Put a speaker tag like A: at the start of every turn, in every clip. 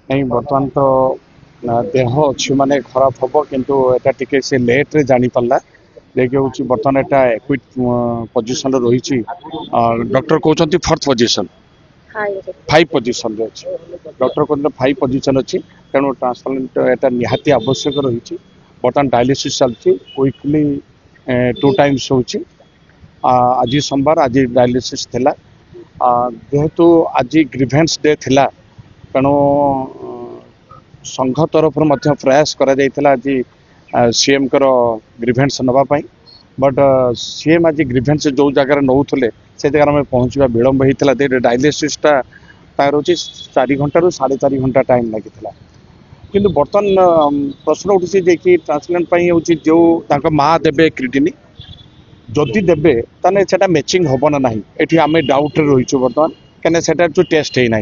A: नहीं बर्तमान तो देह अच्छी माने खराब हम किंतु एटा टिके से लेट रे जानी पड़ला देखिए हूँ बर्तमान एटा एक्विट पोजिशन रही डॉक्टर कहते फोर्थ पोजिशन 5 पोजिशन अच्छी डॉक्टर कहते 5 पोजिशन अच्छी तेणु ट्रांसप्लांट एटा निहाती आवश्यक रही बर्तमान डायलिसिस चलती वीकली 2 टाइम्स होची आज सोमवार आज डायलिसिस थिला जेहेतु आज ग्रीवेंस डे थिला तेणु संघ तरफ प्रयास करा आज सीएम कर ग्रीवेंस नापी बट सीएम आज ग्रीवेंस जो जगार नौले से जगह में पहुँचा विलम्ब होता डायलिसिसटा तार हूँ 4 घंटा रू 4.5 घंटा टाइम लगी किंतु बर्तमान प्रश्न उठी कि ट्रांसप्लांट हूँ जो माँ देवे क्रिटिनी जदि देवे ताने सेटा मैचिंग हम ना ये आम डाउट रही बर्तमान कहीं जो टेस्ट है ना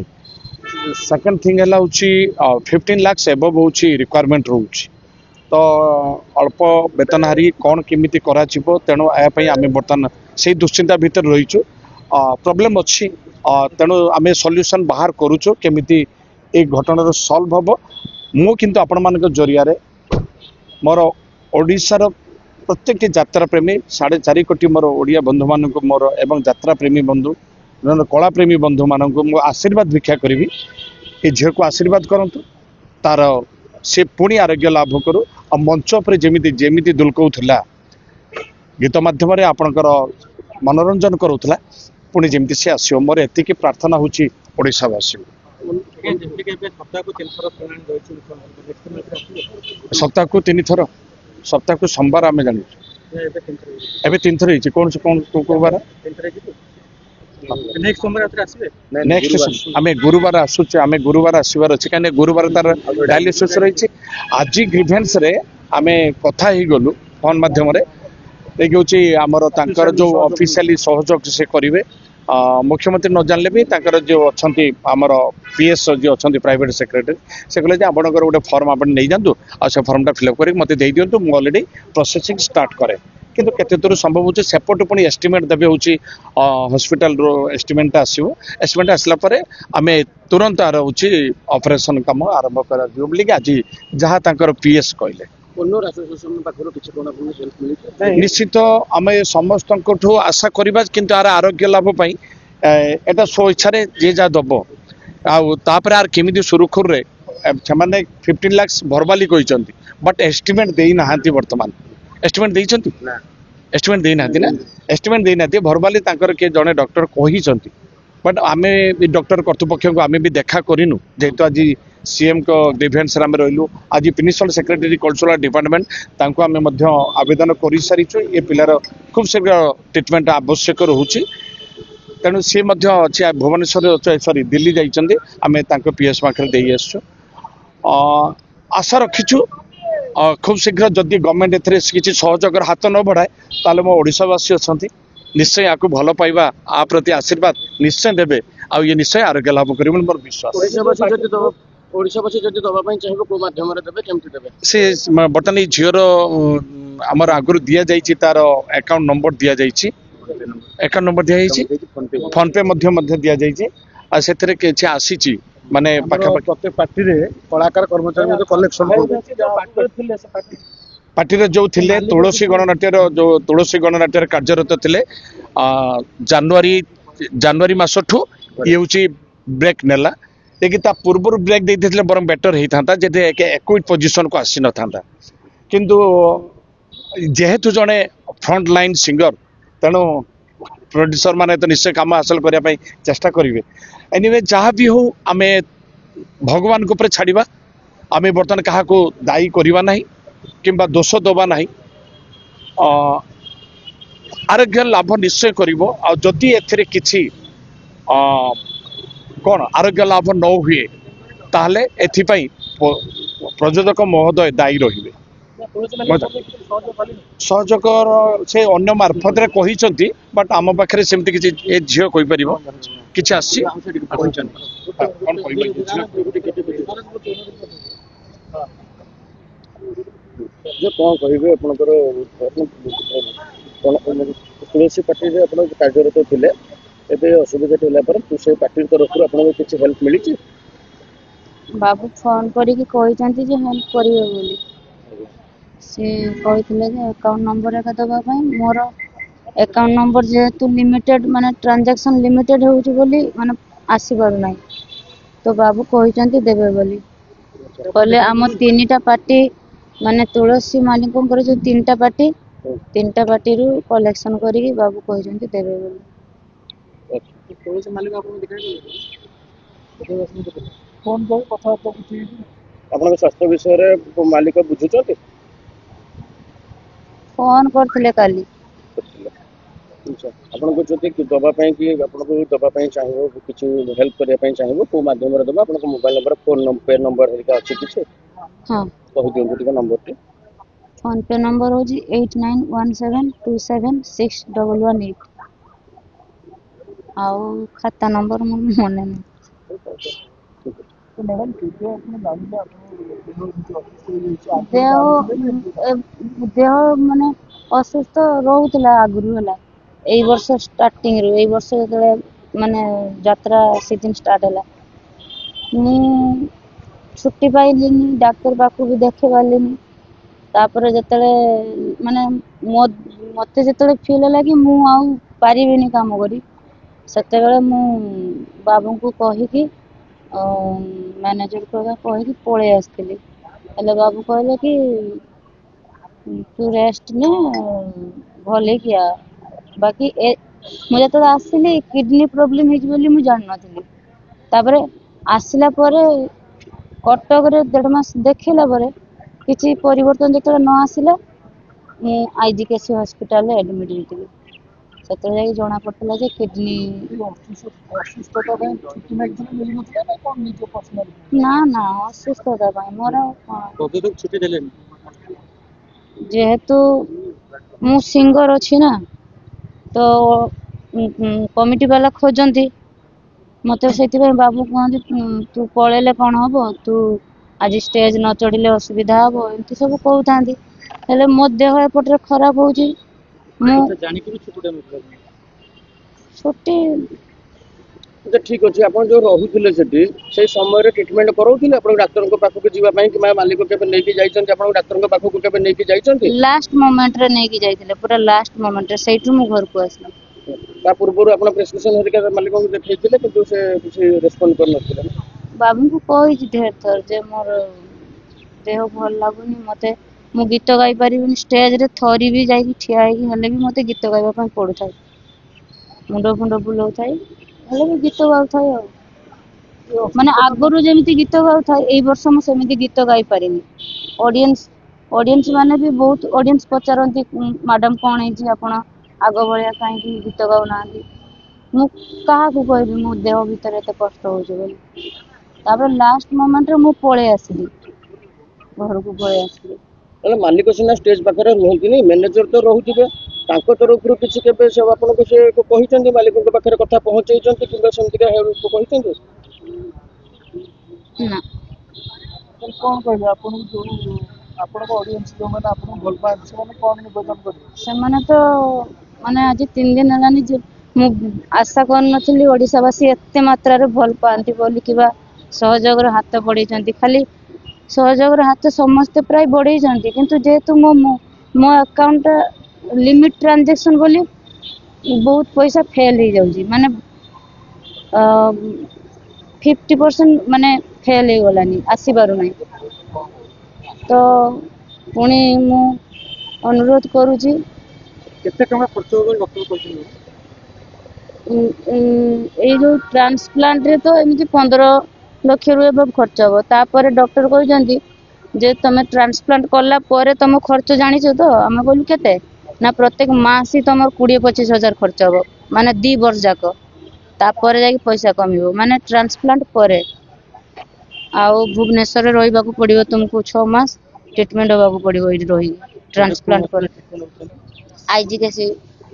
A: सेकेंड थिंग है 15 लाख एबव हूँ रिक्वायरमेंट रोच तो अल्प वेतनहारी कौन केमिति करा तेणु यापाई आम बर्तमान से दुश्चिंता भितर रहीचु प्रॉब्लम अच्छी तेणु आम सॉल्यूशन बाहर करुचु केमिति ए घटनार सॉल्व हम मु किंतु आपण मान जरिया मोर ओडिशार प्रत्येक यात्रा प्रेमी 4.5 कोटी मोर ओडिया बंधु मान मोर एवं यात्रा प्रेमी बंधु कला प्रेमी बंधु मान मु आशीर्वाद भिक्षा करी ये झील को आशीर्वाद करंतु तार से पुणी आरोग्य लाभ करू और मंच पर जेमिति जेमिति दुलकौला गीत माध्यम आपणकर मनोरंजन करूला पुणी जेमिति से आसो मोर एतिकी प्रार्थना होची ओडिशावासी सप्ताह को 3 थर सप्ताह को सोमवार आम जान एवं 3 थर कौन से कौन बार नेक्स्ट आम गुरुवार आसुचे आम गुरुवार आसबार अच्छे कहीं गुरुवार तार डायलिसिस रही आज ग्रीवेंस रे आम कथा ही गलु फोन माध्यम देखिए हूँ आमर तांकर जो ऑफिशियली सहयोग से करेंगे मुख्यमंत्री न जानले भी तांकर जो अच्छा आमर पीएस जो अच्छा प्राइवेट सेक्रेटरी से कहले आपंकर गोटे फॉर्म आप नहीं जातु आ से फॉर्मटा फिलअप कर मत दे दिंतु मुझे अलरेडी प्रोसेसिंग स्टार्ट करे किंतु केते दूर संभव होचे सेपट पुणी एस्टिमेट देबे होची हॉस्पिटल रो एस्टिमेट आसीबो एस्टिमेट आसला परे आमे तुरंत आर होची ऑपरेशन काम आरंभ करा दियो बोली आज जहाँ तांकर पीएस कहले निश्चित आम समस्त आशा करवा किंतु आर आरोग्य लाभ पाई एटा स्व इच्छा जे जा दब आपर आर केमी सुरुखुर रे 15 लाख भरवाली कहते बट एस्टिमेट दे ना बर्तमान एस्टिमेट देइछंती एस्टिमेट दे ना एस्टिमेट दे ना भरवाली किए जड़े डॉक्टर कही बट आमे डॉक्टर कर्तृपक्ष को आमे भी देखा करूँ जेहेतु आज सीएम को ग्रीवेंस आम रही आज प्रिंसिपल सेक्रेटरी कल्चरल डिपार्टमेंट तांको आमे मध्य आवेदन कर सारी ये पिलार खूब शीघ्र ट्रिटमेंट आवश्यक रोचे तेणु सी भुवनेश्वर सॉरी दिल्ली जाइए आम पीएस पाखे दे आसु आशा रखीचु खूब शीघ्र जदि गवर्नमेंट एथरे किसी सहयोग हाथ न बढ़ाए ताले मो ओडिशावासी अच्छा निश्चय या भल पाइबा आ प्रति आशीर्वाद निश्चय देवे आ ये निश्चय आरोग्य लाभ कर मोर विश्वास से बर्तमान ये झीर आमर आगुरी दि जाइए तार अकाउंट नंबर दि जाइए अकाउंट नंबर दि जाइए फोन पे दि जाइए आ से किसी आसी माने पाखापाखि प्रत्येक पार्टी रे कलाकार कर्मचारी कलेक्शन पार्टी रे जो थिले तुलसी गणनाट्य कार्यरत थिले जनवरी मासठू ये हूँ ब्रेक नेला लेकिन ता पूर्व ब्रेक देते बरम बेटर होता जब एक्विट पोजिशन को आसी न था किंतु जेहेतु जड़े फ्रंट लाइन सिंगर तेणु प्रोड्यूसर माने तो निश्चय काम हासिल करने चेष्टा करेंगे एनीवे जहाँ भी हो आम भगवान को छाड़ा आम बर्तमान क्या दायी करवा ना किंबा दोष दबा ना आरोग्य लाभ निश्चय करी एथिरे किछि कौन आरोग्य लाभ न हुए ताहले एथिपाई प्रयोजक महोदय दायी रहिबे सहयोग से अन्य मार्फत कही बट आम पाखे सेमती किसी झील कहीपर किसी आसी
B: कौन कहे तुलसी पार्टी कार्यरत थे असुविधा से पार्टी तरफ किसी हेल्प मिली
C: बाबू फोन करिकी कहिसंती जे हेल्प करिवे बोली से कहिथिले जे अकाउंट नंबर एका दबा पई मोर अकाउंट नंबर जेहेतु लिमिटेड माने ट्रांजैक्शन लिमिटेड होउची बोली माने आसी पारु नाही तो बाबू कहिसंती देबे बोली कहले आम तीनटा पार्टी माने तुलसी मालिकंकर जो तीनटा पार्टी रु कलेक्शन करिकी बाबू कहिसंती देबे बोली
B: तुलसी मालिक आपको दिखाई फोन कर कथबार्ता बुझी आपन स्वास्थ्य विषय रे मालिक बुझुचंती
C: फोन करथिले काली
B: आपन को जति दबा पई कि आपन को दबा पई चाहिबो किछु हेल्प करिया पई चाहिबो को माध्यम रे दबा आपन को mobile number phone number number हेरिका अछि किछु
C: हां
B: कहि दियौ टिका नंबर टी
C: फोन पे नंबर होजी 8917276118 आउ खाता नंबर मन मने नहीं
B: तो मैडम केते आपन जानिले आपन
C: देह माने असुस्थ रहुतला आगुरु हला एई वर्ष स्टार्टिंग रो एई वर्ष जतले माने यात्रा सीजन स्टार्ट हला मु छुट्टी पाइलिनी डॉक्टर बाकू भी देखे पालिनी तापर जतले माने मते जतले फील हला कि मु आउ पारिबिनी काम करी सेते बेले मु बाबू को कहि कि मैनेजर को कहि कि पळे आस्थिली हेले बाबू कहले कि तू रेस्ट ने भले किया बाकी मुझे तो आसिली किडनी प्रॉब्लम हेज बोली मु जान नथिली तापरे आसिला परे कटक रे 1.5 मास देखिला परे किछि परिवर्तन जतले न आसिला मु आईजीकेसी हॉस्पिटल रे एडमिट हेतिली सेते जाई जणा पड़तला जे किडनी
B: असुस्थता पई छुट्टी मैक्सिमम मिल नथिला ना कोन निजो पर्सनल
C: ना ना असुस्थता पई मोर
B: कबे तक छुट्टी देलेन
C: जेहेतु मु सिंगर अछि ना तो कमिटी वाला खोजंती मते सेति बाबू कहंती तू पळेले कोन हबो तू आज स्टेज न चढ़िले असुविधा हबो एंती सब कहउतांती हेले मो देह एपटरे खराब होउची मु
B: जानि कि छुट्टी मतलब
C: छुट्टी
B: तो ठीक अछि आपण जो रहुथिले सेठी से समय रे ट्रीटमेंट करौथिले आपण डॉक्टर को पाखो जीवा पई कि मालिक केबे नै कि जाइछन्ती आपण डॉक्टर को पाखो केबे नै कि जाइछन्ती
C: लास्ट मोमेंट रे नै कि जाइथिले पूरा लास्ट मोमेंट रे सेइटु मु घर को आसली
B: ता पूर्व आपण प्रेस्क्रिप्शन हेरिका मालिक को देखैथिले किंतु से किछि रेस्पोंड कर नथिले
C: बाबू को कहि ढेर थर जे मोर देह भल लागुनी मते मु गीत गाई परिबिनी स्टेज रे थरी भी जाई ठिया हेकी हले भी मते गीत गाइबा पई पडु थाई मुंडो फुंडो बुलाउ थाई हले भी गीत गाउ थाई माने आगरु जेमिति गीत गाउ थाई एई वर्ष मु सेमिति गीत गाई पारिनी ऑडियंस माने भी बहुत ऑडियंस पचारंती मैडम कोन हे जी आपण आगो बळिया काई कि गीत गाउ नांती मु कहा को कहबी मो देह भीतर एते कष्ट होउछ बोली तापर लास्ट मोमेंट रे मु पळे आसिली घर को पळे आसिली
B: अरे मालिक सिना स्टेज पाखरे रहंतिनी मैनेजर तो रहउथिबे तांको तरफ रु किछि केबे से आपण को से कहिसंती मालिक को पाखरे कथा पहुंचैचंती किबा संति का हेल्प को कहिसंती
C: ना
B: कोन कहले आपण जो आपण को ऑडियंस जो माने आपण भल पाए से माने कोन निवेदन करबे
C: से माने तो माने आज 3 दिन हलानी जे मु आशा कर नथिली ओडिसावासी एते मात्रा रे भल पांती बोली किबा सहयोग रे हाथ पड़ैचंती खाली सहयोग रे हाथ समस्त प्राय बढ़ैचंती किंतु जेहेतु मो अकाउंट लिमिट ट्रांजैक्शन बोली बहुत पैसा फेल हो जाउची माने 50% माने फेल हो गलानी आसी बारू नै तो पुणी मु अनुरोध करूची
B: केते टका खर्च होबे डॉक्टर कहथिले
C: ए जो ट्रांसप्लांट रे तो एमिति 15 लाख रु एबव खर्च हो तापर डॉक्टर कहजंती जे तमे ट्रांसप्लांट करला परे तम खर्च जानिछो तो हम बोलु केते ना प्रत्येक मास ही तमर 20-25 हजार खर्च हो माने 2 वर्ष जाको तापर जाई पैसा कमिवो माने ट्रांसप्लांट परे आउ भुवनेश्वर रहिबा को पड़िबो तुमको 6 मास ट्रीटमेंट होबा को पड़िबो इडी रही ट्रांसप्लांट पर आईजीकेसी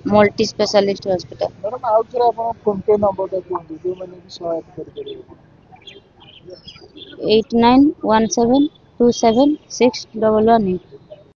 C: मल्टी स्पेशलिस्ट हॉस्पिटल
B: मैडम आउ थोड़ा आपण फोन पे नंबर दे दियो जो माने भी सहायता कर परिबो
C: 8917276118